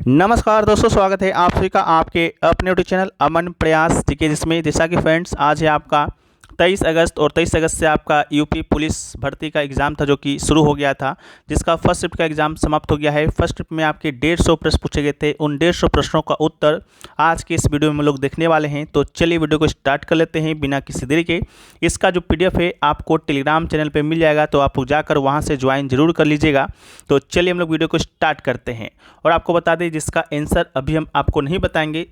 नमस्कार दोस्तों, स्वागत है आप सभी का आपके अपने यूट्यूब चैनल अमन प्रयास जीके, जिसमें जैसा कि फ्रेंड्स आज है आपका 23 अगस्त और 23 अगस्त से आपका यूपी पुलिस भर्ती का एग्ज़ाम था जो कि शुरू हो गया था, जिसका फर्स्ट शिफ्ट का एग्ज़ाम समाप्त हो गया है। फर्स्ट शिफ्ट में आपके 150 प्रश्न पूछे गए थे। उन 150 प्रश्नों का उत्तर आज के इस वीडियो में हम लोग देखने वाले हैं। तो चलिए वीडियो को स्टार्ट कर लेते हैं बिना किसी देरी के। इसका जो PDF है आपको टेलीग्राम चैनल पर मिल जाएगा, तो आप लोग जाकर वहाँ से ज्वाइन जरूर कर लीजिएगा। तो चलिए हम लोग वीडियो को स्टार्ट करते हैं। और आपको बता दें, जिसका आंसर अभी हम आपको नहीं बताएंगे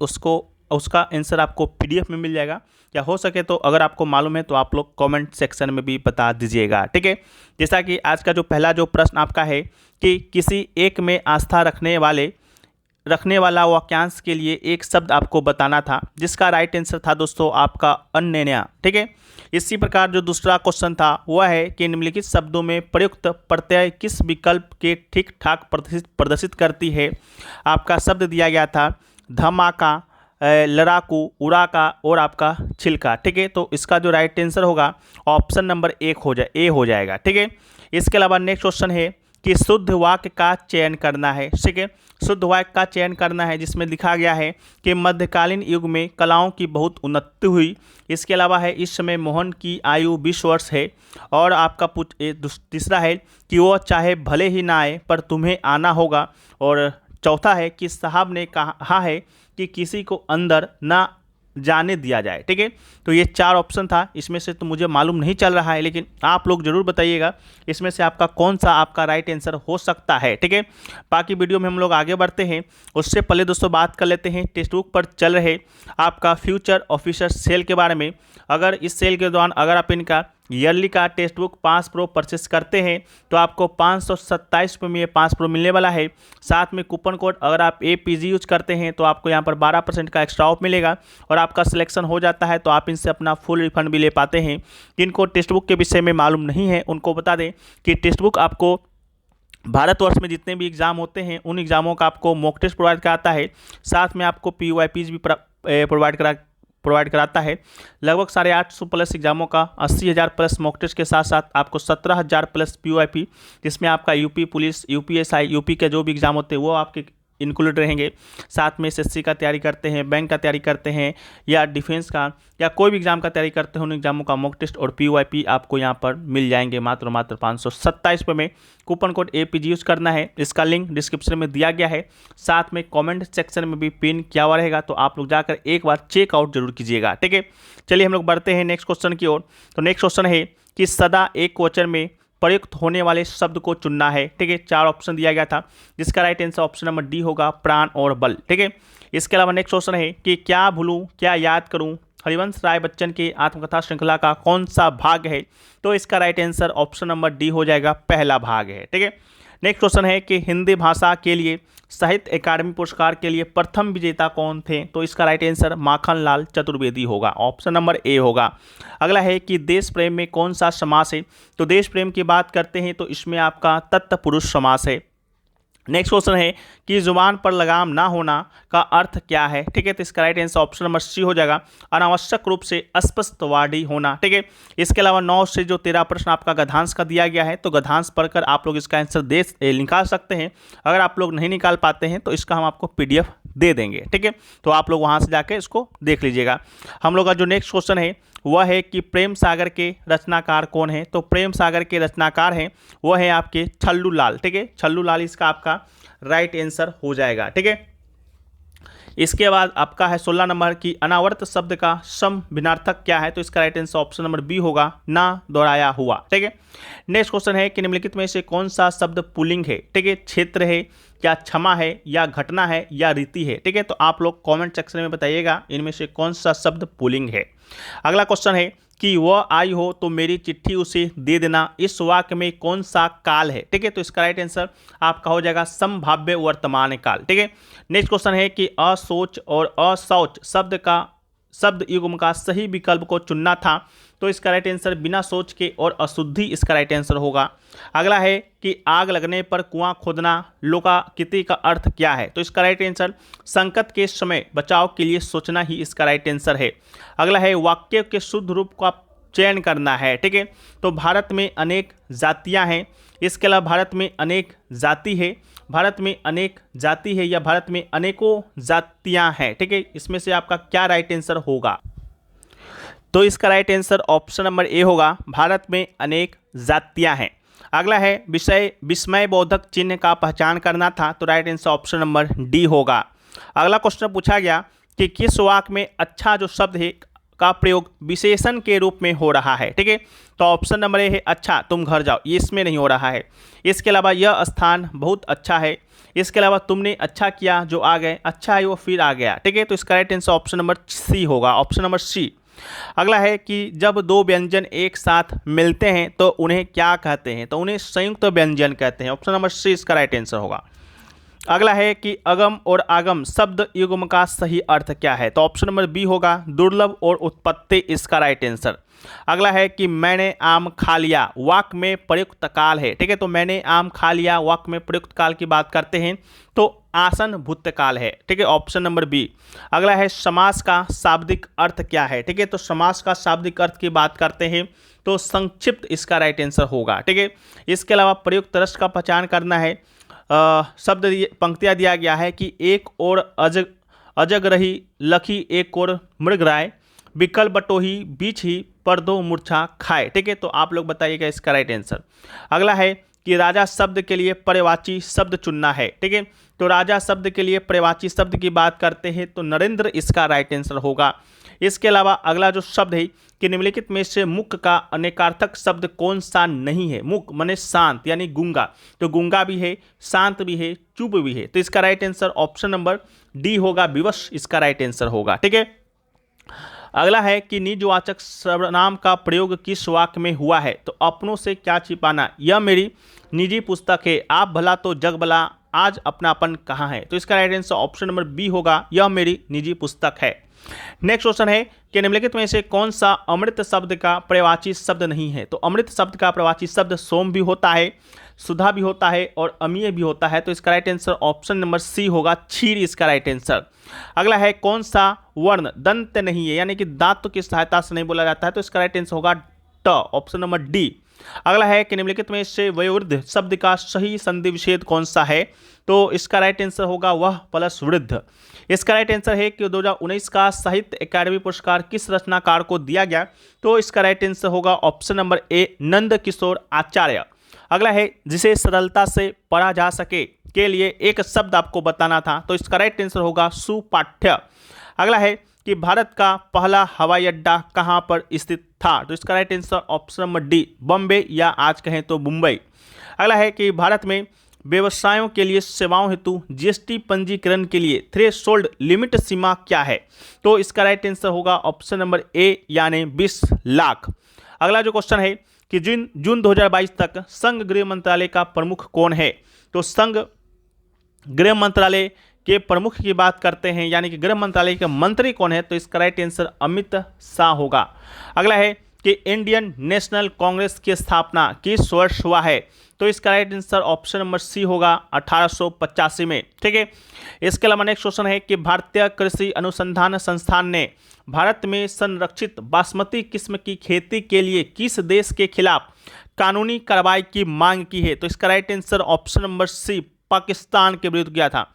उसका आंसर आपको PDF में मिल जाएगा, या हो सके तो अगर आपको मालूम है तो आप लोग कमेंट सेक्शन में भी बता दीजिएगा, ठीक है। जैसा कि आज का जो पहला जो प्रश्न आपका है कि किसी एक में आस्था रखने वाला वाक्यांश के लिए एक शब्द आपको बताना था, जिसका राइट आंसर था दोस्तों आपका अन्यन्या, ठीक है। इसी प्रकार जो दूसरा क्वेश्चन था वह है कि निम्नलिखित शब्दों में प्रयुक्त प्रत्यय किस विकल्प के ठीक ठाक प्रदर्शित करती है। आपका शब्द दिया गया था धमाका, लड़ाकू, उड़ाका और आपका छिलका, ठीक है। तो इसका जो राइट आंसर होगा ऑप्शन नंबर ए हो जाएगा, ठीक है। इसके अलावा नेक्स्ट क्वेश्चन है कि शुद्ध वाक्य का चयन करना है, ठीक है। शुद्ध वाक्य का चयन करना है जिसमें लिखा गया है कि मध्यकालीन युग में कलाओं की बहुत उन्नति हुई। इसके अलावा है इस समय मोहन की आयु 20 वर्ष है। और आपका तीसरा है कि वो चाहे भले ही ना आए पर तुम्हें आना होगा। और चौथा है कि साहब ने कहा है कि किसी को अंदर ना जाने दिया जाए, ठीक है। तो ये 4 ऑप्शन था, इसमें से तो मुझे मालूम नहीं चल रहा है, लेकिन आप लोग जरूर बताइएगा इसमें से आपका कौन सा आपका राइट आंसर हो सकता है, ठीक है। बाकी वीडियो में हम लोग आगे बढ़ते हैं। उससे पहले दोस्तों बात कर लेते हैं टेक्स्ट बुक पर चल रहे आपका फ्यूचर ऑफिसर सेल के बारे में। अगर इस सेल के दौरान अगर आप इनका ईयरली का टेक्स्ट बुक 5 प्रो परचेस करते हैं तो आपको 527 रुपये में ये 5 प्रो मिलने वाला है। साथ में कूपन कोड अगर आप APG यूज करते हैं तो आपको यहाँ पर 12% का एक्स्ट्रा ऑफ मिलेगा। और आपका सिलेक्शन हो जाता है तो आप इनसे अपना फुल रिफंड भी ले पाते हैं। जिनको टेक्स्ट बुक के विषय में मालूम नहीं है उनको बता दें कि टेक्स्ट बुक आपको भारतवर्ष में जितने भी एग्ज़ाम होते हैं उन एग्ज़ामों का आपको मॉक टेस्ट प्रोवाइड कराता है। साथ में आपको PYPs भी प्रोवाइड कराता है। लगभग 850 प्लस एग्जामों का 80,000 प्लस मॉक टेस्ट के साथ साथ आपको 17,000 प्लस PYP, जिसमें आपका यूपी पुलिस, UPSI, यूपी के जो भी एग्जाम होते हैं वो आपके इंक्लूड रहेंगे। साथ में SSC का तैयारी करते हैं, बैंक का तैयारी करते हैं, या डिफेंस का, या कोई भी एग्जाम का तैयारी करते हैं, उन एग्जामों का मॉक टेस्ट और PYP आपको यहाँ पर मिल जाएंगे मात्र 527 रुपये में। कूपन कोड APG यूज करना है, इसका लिंक डिस्क्रिप्शन में दिया गया है, साथ में कमेंट सेक्शन में भी पिन किया हुआ रहेगा, तो आप लोग जाकर एक बार चेकआउट जरूर कीजिएगा, ठीक है। चलिए हम लोग बढ़ते हैं नेक्स्ट क्वेश्चन की ओर। तो नेक्स्ट क्वेश्चन है कि सदा एक वचन में प्रयुक्त होने वाले शब्द को चुनना है, ठीक है। 4 ऑप्शन दिया गया था, जिसका right answer option number D होगा, प्राण और बल, ठीक है। इसके अलावा नेक्स्ट क्वेश्चन है कि क्या भूलूं क्या याद करूं हरिवंश राय बच्चन के आत्मकथा श्रृंखला का कौन सा भाग है। तो इसका right answer option number D हो जाएगा, पहला भाग है, ठीक है। नेक्स्ट क्वेश्चन है कि हिंदी भाषा के लिए साहित्य अकादमी पुरस्कार के लिए प्रथम विजेता कौन थे। तो इसका राइट आंसर माखनलाल चतुर्वेदी होगा, ऑप्शन नंबर A होगा। अगला है कि देश प्रेम में कौन सा समास है। तो देश प्रेम की बात करते हैं तो इसमें आपका तत्पुरुष समास है। नेक्स्ट क्वेश्चन है कि जुबान पर लगाम ना होना का अर्थ क्या है, ठीक है। तो इसका right answer option number C हो जाएगा, अनावश्यक रूप से अस्पष्टवादी होना, ठीक है। इसके अलावा 9 से जो 13 प्रश्न आपका गद्यांश का दिया गया है, तो गद्यांश पढ़कर आप लोग इसका आंसर निकाल सकते हैं। अगर आप लोग नहीं निकाल पाते हैं तो इसका हम आपको PDF दे देंगे, ठीक है। तो आप लोग वहाँ से जाके इसको देख लीजिएगा। हम लोग का जो नेक्स्ट क्वेश्चन है वह है कि प्रेम सागर के रचनाकार कौन है। तो प्रेम सागर के रचनाकार हैं वह है आपके छल्लू लाल, ठीक है। छल्लू लाल इसका आपका राइट आंसर हो जाएगा, ठीक है। इसके बाद आपका है 16 नंबर की अनावर्त शब्द का समभिनार्थक क्या है। तो इसका right answer option number B होगा, ना दोहराया हुआ, ठीक है। नेक्स्ट क्वेश्चन है कि निम्नलिखित में से कौन सा शब्द पुल्लिंग है, ठीक है। क्षेत्र है, या क्षमा है, या घटना है, या रीति है, ठीक है। तो आप लोग कमेंट सेक्शन में बताइएगा इनमें से कौन सा शब्द पुल्लिंग है। अगला क्वेश्चन है कि वह आई हो तो मेरी चिट्ठी उसे दे देना, इस वाक्य में कौन सा काल है, ठीक है। तो इसका राइट आंसर आपका हो जाएगा संभाव्य वर्तमान काल, ठीक है। नेक्स्ट क्वेश्चन है कि असोच और असौच शब्द युग्म का सही विकल्प को चुनना था। तो इसका राइट आंसर बिना सोच के और अशुद्धि इसका राइट आंसर होगा। अगला है कि आग लगने पर कुआं खोदना लोकाकृति का अर्थ क्या है। तो इसका राइट आंसर संकट के समय बचाव के लिए सोचना ही इसका राइट आंसर है। अगला है वाक्य के शुद्ध रूप का चयन करना है, ठीक है। तो भारत में अनेक जातियां हैं, इसके अलावा भारत में अनेक जाति है, भारत में अनेक जाति है या भारत में अनेकों जातियां हैं, ठीक है। इसमें से आपका क्या राइट आंसर होगा? तो इसका right answer option number A होगा, भारत में अनेक जातियां हैं। अगला है विस्मय बोधक चिन्ह का पहचान करना था, तो right answer option number D होगा। अगला क्वेश्चन पूछा गया कि किस वाक्य में अच्छा जो शब्द है का प्रयोग विशेषण के रूप में हो रहा है, ठीक है। तो ऑप्शन नंबर ए है अच्छा तुम घर जाओ, ये इसमें नहीं हो रहा है। इसके अलावा यह स्थान बहुत अच्छा है, इसके अलावा तुमने अच्छा किया जो आ गए, अच्छा है वो फिर आ गया, ठीक है। तो इसका right answer option number C होगा, ऑप्शन नंबर सी। अगला है कि जब दो व्यंजन एक साथ मिलते हैं तो उन्हें क्या कहते हैं? तो उन्हें संयुक्त व्यंजन कहते हैं, ऑप्शन नंबर सी इसका राइट आंसर होगा। अगला है कि अगम और आगम शब्द युग्म का सही अर्थ क्या है? तो ऑप्शन नंबर बी होगा, दुर्लभ और उत्पत्ति इसका राइट आंसर। अगला है कि मैंने आम खा लिया वाक्य में प्रयुक्त काल है, ठीक है। तो मैंने आम खा लिया वाक्य में प्रयुक्त काल की बात करते हैं तो आसन भूतकाल है, ठीक है, ऑप्शन नंबर बी। अगला है समास का शाब्दिक अर्थ क्या है, ठीक है। तो समास का शाब्दिक अर्थ की बात करते हैं तो संक्षिप्त इसका राइट आंसर होगा, ठीक है। इसके अलावा प्रयुक्त रस का पहचान करना है, शब्द पंक्तियाँ दिया गया है कि एक और अजग रही लखी एक और मृगराय विकल बटोही बीच ही पर दो मूर्छा खाए, ठीक है। तो आप लोग बताइएगा इसका राइट आंसर। अगला है कि राजा शब्द के लिए पर्यायवाची शब्द चुनना है, ठीक है। तो राजा शब्द के लिए पर्यायवाची शब्द की बात करते हैं तो नरेंद्र इसका राइट आंसर होगा। इसके अलावा अगला जो शब्द है कि निम्नलिखित में से मुक का अनेकार्थक शब्द कौन सा नहीं है? मुक माने शांत यानी गूंगा, तो गूंगा भी है, शांत भी है, चुप भी है। तो इसका right answer option number D होगा, विवश इसका राइट आंसर होगा, ठीक है। अगला है कि निजवाचक सर्वनाम का प्रयोग किस वाक्य में हुआ है? तो अपनों से क्या छिपाना, यह मेरी निजी पुस्तक है, आप भला तो जग भला, आज अपनापन कहाँ है? तो इसका right answer option number B होगा, यह मेरी निजी पुस्तक है। नेक्स्ट क्वेश्चन है कि निम्नलिखित में से कौन सा अमृत शब्द का पर्यायवाची शब्द नहीं है? तो अमृत शब्द का पर्यायवाची शब्द सोम भी होता है, सुधा भी होता है और अमीय भी होता है। तो इसका right answer option number C होगा, क्षीर इसका राइट आंसर। अगला है कौन सा वर्ण दंत नहीं है यानी कि दांत की सहायता से नहीं बोला जाता है? तो इसका राइट आंसर होगा ट, ऑप्शन नंबर डी। अगला है कि निम्नलिखित में से वयोवृद्ध शब्द का सही संधि विच्छेद कौन सा है? तो इसका राइट आंसर होगा वह प्लस वृद्ध। इसका राइट आंसर है कि 2019 का साहित्य अकादमी पुरस्कार किस रचनाकार को दिया गया? तो इसका राइट आंसर होगा option number A, Nand Kishore आचार्य। अगला है जिसे सरलता से पढ़ा जा सके के लिए एक शब्द आपको बताना था, तो इसका राइट आंसर होगा सुपाठ्य। अगला है कि भारत का पहला हवाई अड्डा कहाँ पर स्थित था? तो इसका right answer option number D, Bombay या आज कहें तो मुंबई। अगला है कि भारत में व्यवसायों के लिए सेवाओं हेतु जीएसटी पंजीकरण के लिए थ्रेशोल्ड लिमिट सीमा क्या है? तो इसका राइट आंसर होगा ऑप्शन नंबर ए यानी 20 लाख। अगला जो क्वेश्चन है कि जून 2022 तक संघ गृह मंत्रालय का प्रमुख कौन है? तो संघ गृह मंत्रालय के प्रमुख की बात करते हैं यानी कि गृह मंत्रालय के मंत्री कौन है? तो इसका राइट आंसर अमित शाह होगा। अगला है कि इंडियन नेशनल कांग्रेस की स्थापना किस वर्ष हुआ है? तो इसका right answer option number C होगा 1885 में, ठीक है। इसके अलावा नेक्स्ट क्वेश्चन है कि भारतीय कृषि अनुसंधान संस्थान ने भारत में संरक्षित बासमती किस्म की खेती के लिए किस देश के खिलाफ कानूनी कार्रवाई की मांग की है? तो इसका right answer option number C, Pakistan के विरुद्ध किया था।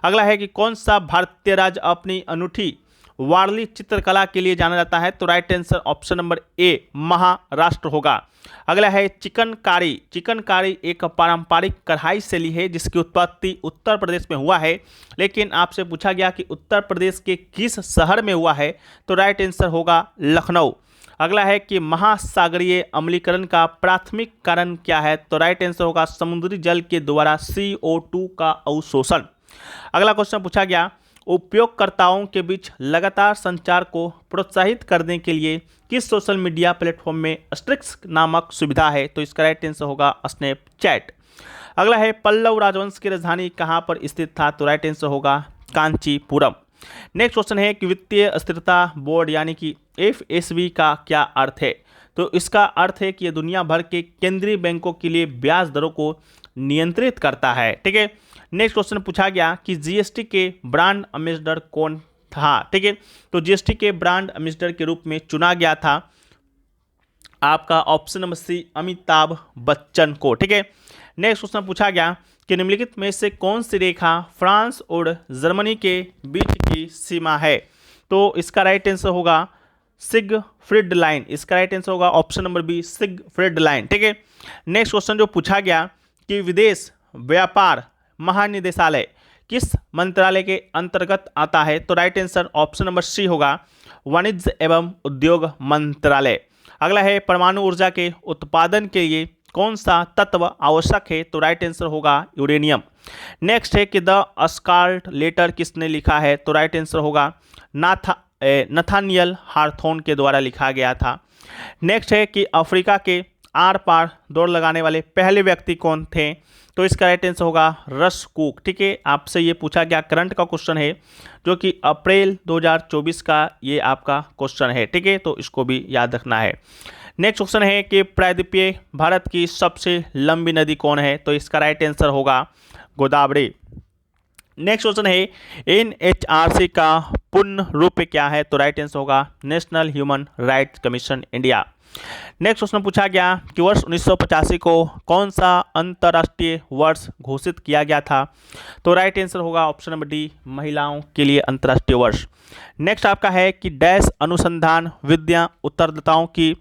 अगला है कि कौन सा भारतीय राज्य अपनी अनूठी वारली चित्रकला के लिए जाना जाता है? तो right answer option number A, Maharashtra होगा। अगला है चिकनकारी। चिकनकारी एक पारंपरिक कढ़ाई शैली है जिसकी उत्पत्ति उत्तर प्रदेश में हुआ है, लेकिन आपसे पूछा गया कि उत्तर प्रदेश के किस शहर में हुआ है? तो राइट आंसर होगा लखनऊ। अगला है कि महासागरीय अम्लीकरण का प्राथमिक कारण क्या है? तो राइट आंसर होगा समुद्री जल के द्वारा CO2 का अवशोषण। अगला क्वेश्चन पूछा गया उपयोगकर्ताओं के बीच लगातार संचार को प्रोत्साहित करने के लिए किस सोशल मीडिया प्लेटफॉर्म में स्ट्रिक्स नामक सुविधा है? तो इसका राइट आंसर होगा स्नैपचैट। अगला है पल्लव राजवंश की राजधानी कहाँ पर स्थित था? तो राइट आंसर होगा कांचीपुरम। नेक्स्ट क्वेश्चन है कि वित्तीय स्थिरता बोर्ड यानी कि FSB का क्या अर्थ है? तो इसका अर्थ है कि यह दुनिया भर के केंद्रीय बैंकों के लिए ब्याज दरों को नियंत्रित करता है, ठीक है। नेक्स्ट क्वेश्चन पूछा गया कि जीएसटी के ब्रांड एम्बेसडर कौन था? ठीक है, तो जीएसटी के ब्रांड एम्बेसडर के रूप में चुना गया था आपका option number C, Amitabh Bachchan को, ठीक है। नेक्स्ट क्वेश्चन पूछा गया कि निम्नलिखित में से कौन सी रेखा फ्रांस और जर्मनी के बीच की सीमा है। तो इसका राइट आंसर होगा सिगफ्रीड लाइन। इसका राइट आंसर होगा option number B, Siegfried line. ठीक है। नेक्स्ट क्वेश्चन जो पूछा गया कि विदेश व्यापार महानिदेशालय किस मंत्रालय के अंतर्गत आता है। तो right answer option number C होगा, वाणिज्य एवं उद्योग मंत्रालय। अगला है परमाणु ऊर्जा के उत्पादन के लिए कौन सा तत्व आवश्यक है। तो राइट आंसर होगा यूरेनियम। नेक्स्ट है कि द स्कारलेट लेटर किसने लिखा है। तो राइट आंसर होगा नथानियल हार्थोन के द्वारा लिखा गया था। नेक्स्ट है कि अफ्रीका के आर पार दौड़ लगाने वाले पहले व्यक्ति कौन थे। तो इसका राइट आंसर होगा रस कुक। ठीक है, आपसे ये पूछा गया, करंट का क्वेश्चन है जो कि अप्रैल 2024 का ये आपका क्वेश्चन है। ठीक है, तो इसको भी याद रखना है। नेक्स्ट क्वेश्चन है कि प्रायद्वीपीय भारत की सबसे लंबी नदी कौन है। तो इसका राइट आंसर होगा गोदावरी। नेक्स्ट क्वेश्चन है NHRC का पूर्ण रूप क्या है। तो राइट आंसर होगा national human rights commission India. Next question पूछा गया कि वर्ष 1985 को कौन सा अंतर्राष्ट्रीय वर्ष घोषित किया गया था। तो राइट आंसर होगा ऑप्शन नंबर डी, महिलाओं के लिए अंतर्राष्ट्रीय वर्ष। नेक्स्ट आपका है कि डैश अनुसंधान विद्या उत्तरदाताओं की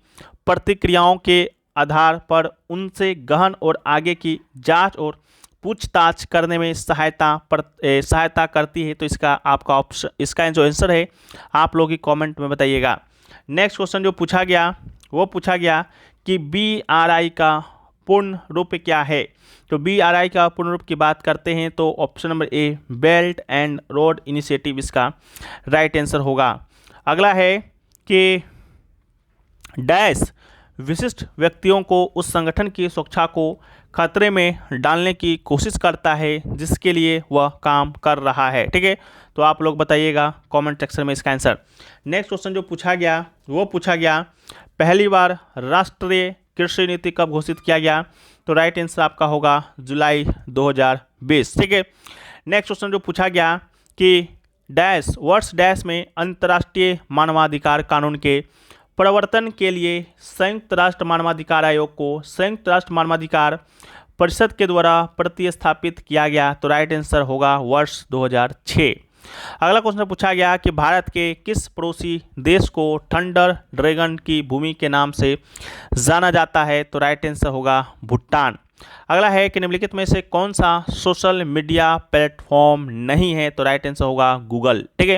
प्रतिक्रियाओं के आधार पर उनसे गहन और आगे की जांच और पूछताछ करने में सहायता करती है। तो इसका आपका ऑप्शन, इसका जो आंसर है आप लोग ही कमेंट में बताइएगा। नेक्स्ट क्वेश्चन जो पूछा गया वो पूछा गया कि BRI का पूर्ण रूप क्या है। तो BRI का पूर्ण रूप की बात करते हैं तो option number A, belt and road initiative इसका राइट आंसर होगा। अगला है कि डैश विशिष्ट व्यक्तियों को उस संगठन की सुरक्षा को खतरे में डालने की कोशिश करता है जिसके लिए वह काम कर रहा है। ठीक है, तो आप लोग बताइएगा कमेंट सेक्शन में इसका आंसर। नेक्स्ट क्वेश्चन जो पूछा गया वो पूछा गया पहली बार राष्ट्रीय कृषि नीति कब घोषित किया गया। तो राइट आंसर आपका होगा जुलाई 2020। ठीक है। नेक्स्ट क्वेश्चन जो पूछा गया कि डैश वर्ष डैश में अंतर्राष्ट्रीय मानवाधिकार कानून के प्रवर्तन के लिए संयुक्त राष्ट्र मानवाधिकार आयोग को संयुक्त राष्ट्र मानवाधिकार परिषद के द्वारा प्रतिस्थापित किया गया। तो राइट आंसर होगा वर्ष 2006। अगला क्वेश्चन पूछा गया कि भारत के किस पड़ोसी देश को थंडर ड्रैगन की भूमि के नाम से जाना जाता है। तो राइट आंसर होगा भूटान। अगला है कि निम्नलिखित में से कौन सा सोशल मीडिया प्लेटफॉर्म नहीं है। तो राइट आंसर होगा गूगल। ठीक है।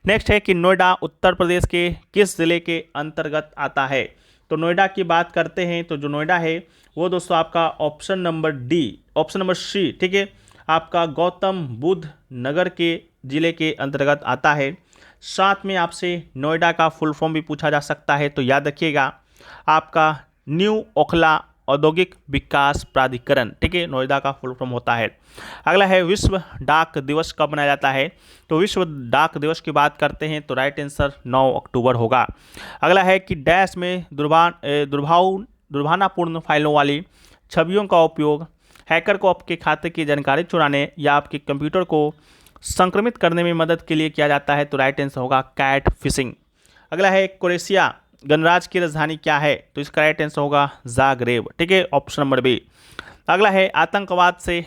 नेक्स्ट है कि नोएडा उत्तर प्रदेश के किस जिले के अंतर्गत आता है। तो नोएडा की बात करते हैं तो जो नोएडा है वो दोस्तों आपका option number D, option number C, ठीक है, आपका गौतम बुद्ध नगर के जिले के अंतर्गत आता है। साथ में आपसे नोएडा का फुल फॉर्म भी पूछा जा सकता है, तो याद रखिएगा आपका न्यू ओखला औद्योगिक विकास प्राधिकरण। ठीक है, नोएडा का फुल फॉर्म होता है। अगला है विश्व डाक दिवस कब मनाया जाता है। तो विश्व डाक दिवस की बात करते हैं तो राइट आंसर 9 अक्टूबर होगा। अगला है कि डैश में दुर्भावनापूर्ण फाइलों वाली छवियों का उपयोग हैकर को आपके खाते की जानकारी चुराने या आपके कंप्यूटर को संक्रमित करने में मदद के लिए किया जाता है। तो राइट आंसर होगा कैट फिशिंग। अगला है क्रोएशिया गणराज्य की राजधानी क्या है। तो इसका राइट आंसर होगा जाग्रेब। ठीक है, ऑप्शन नंबर बी। अगला है आतंकवाद से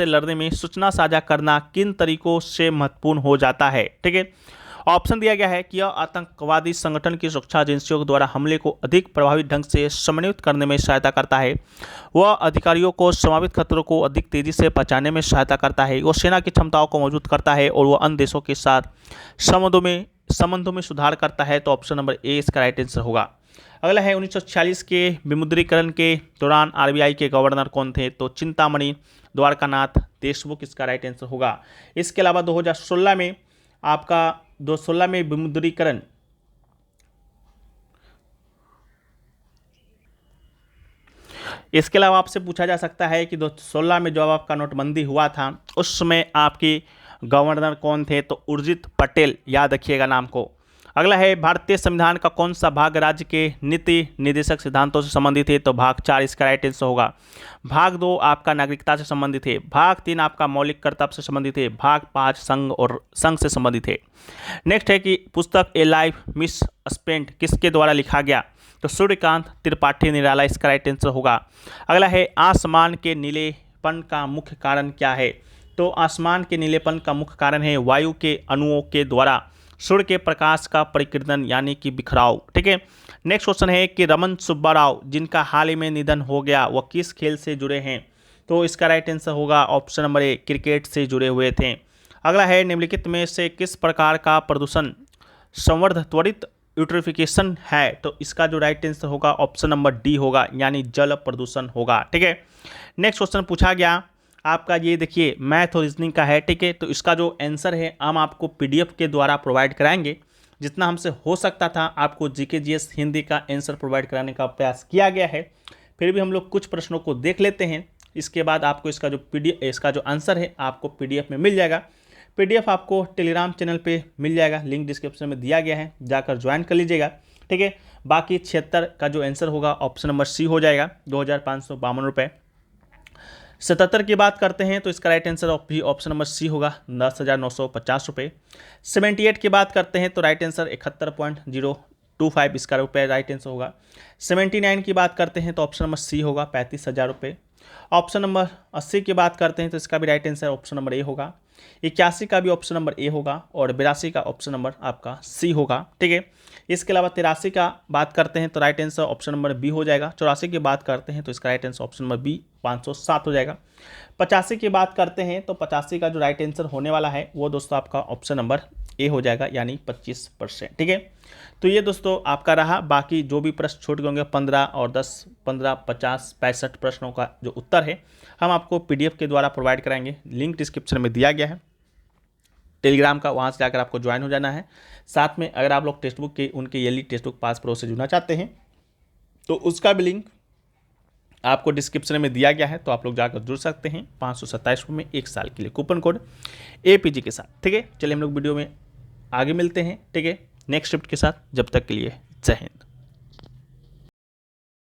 लड़ने में सूचना साझा करना किन तरीकों से महत्वपूर्ण हो जाता है। ठीक है, ऑप्शन दिया गया है कि यह आतंकवादी संगठन की सुरक्षा एजेंसियों द्वारा हमले को अधिक प्रभावी ढंग से समन्वित करने में सहायता करता है, वह अधिकारियों को संभावित खतरों को अधिक तेजी से पहचानने में सहायता करता है, वह सेना की क्षमताओं को मजबूत करता है और वह अन्य देशों के साथ संबंधों में सुधार करता है। तो ऑप्शन नंबर ए इसका राइट आंसर होगा। अगला है 1946 के विमुद्रीकरण के दौरान RBI के गवर्नर कौन थे। तो चिंतामणि द्वारकानाथ देशमुख इसका राइट आंसर होगा। इसके अलावा 2016 में विमुद्रीकरण इसके अलावा आपसे पूछा जा सकता है कि 2016 में जब आपका नोटबंदी हुआ था उस समय आपकी गवर्नर कौन थे। तो उर्जित पटेल, याद रखिएगा नाम को। अगला है भारतीय संविधान का कौन सा भाग राज्य के नीति निर्देशक सिद्धांतों से संबंधित है। तो भाग 4 इसका राइट आंसर होगा। भाग 2 आपका नागरिकता से संबंधित है। भाग 3 आपका मौलिक कर्तव्य से संबंधित है। भाग 5 संघ से संबंधित है। नेक्स्ट है कि पुस्तक ए लाइफ मिस स्पेंट किसके द्वारा लिखा गया। तो सूर्यकांत त्रिपाठी निराला इसका राइट आंसर होगा। अगला है आसमान के नीलेपन का मुख्य कारण क्या है। तो आसमान के नीलेपन का मुख्य कारण है वायु के अणुओं के द्वारा सूर्य के प्रकाश का परिकीर्णन यानी कि बिखराव। ठीक है। नेक्स्ट क्वेश्चन है कि रमन सुब्बा राव जिनका हाल ही में निधन हो गया वह किस खेल से जुड़े हैं। तो इसका राइट आंसर होगा ऑप्शन नंबर ए, क्रिकेट से जुड़े हुए थे। अगला है निम्नलिखित में से किस प्रकार का प्रदूषण संवर्ध त्वरित यूट्रिफिकेशन है। तो इसका जो राइट आंसर होगा ऑप्शन नंबर डी होगा, यानी जल प्रदूषण होगा। ठीक है। नेक्स्ट क्वेश्चन पूछा गया आपका, ये देखिए मैथ और रीजनिंग का है। ठीक है। तो इसका जो आंसर है हम आपको पीडीएफ के द्वारा प्रोवाइड कराएंगे। जितना हमसे हो सकता था आपको जीके जीएस हिंदी का आंसर प्रोवाइड कराने का प्रयास किया गया है। फिर भी हम लोग कुछ प्रश्नों को देख लेते हैं, इसके बाद आपको इसका जो आंसर है आपको पीडीएफ में मिल जाएगा। पीडीएफ आपको टेलीग्राम चैनल पे मिल जाएगा, लिंक डिस्क्रिप्शन में दिया गया है, जाकर ज्वाइन कर लीजिएगा। ठीक है। बाकी 76 का जो आंसर होगा ऑप्शन नंबर सी हो जाएगा, 2552 रुपये। 77 की बात करते हैं तो इसका राइट आंसर भी ऑप्शन नंबर सी होगा, 10,950 रुपये। 78 की बात करते हैं तो राइट आंसर 71.025 इसका रुपये राइट आंसर होगा। 79 की बात करते हैं तो ऑप्शन नंबर सी होगा, 35,000 रुपये। ऑप्शन नंबर 80 की बात करते हैं तो इसका भी right answer option number A होगा। 81 का भी ऑप्शन नंबर ए होगा और 82 का ऑप्शन नंबर आपका सी होगा। ठीक है। इसके अलावा 83 का बात करते हैं तो right answer option number B हो जाएगा। 84 की बात करते हैं तो इसका right answer option number B 507 हो जाएगा। 85 की बात करते हैं तो 85 का जो राइट आंसर होने वाला है वो दोस्तों आपका ऑप्शन नंबर ए हो जाएगा, यानी 25%। ठीक है। तो ये दोस्तों आपका रहा। बाकी जो भी प्रश्न छूट गए होंगे 15 और 10, 15, 50, 65 प्रश्नों का जो उत्तर है हम आपको पीडीएफ के द्वारा प्रोवाइड कराएंगे। लिंक डिस्क्रिप्शन में दिया गया है टेलीग्राम का, वहाँ से जाकर आपको ज्वाइन हो जाना है। साथ में अगर आप लोग टेक्स्ट बुक के उनके yearly text book pass pro से जुड़ना चाहते हैं तो उसका भी लिंक आपको डिस्क्रिप्शन में दिया गया है, तो आप लोग जाकर जुड़ सकते हैं 527 रुपये में 1 साल के लिए कूपन कोड APG के साथ। ठीक है। चलिए हम लोग वीडियो में आगे मिलते हैं। ठीक है, नेक्स्ट शिफ्ट के साथ। जब तक के लिए जय हिंद।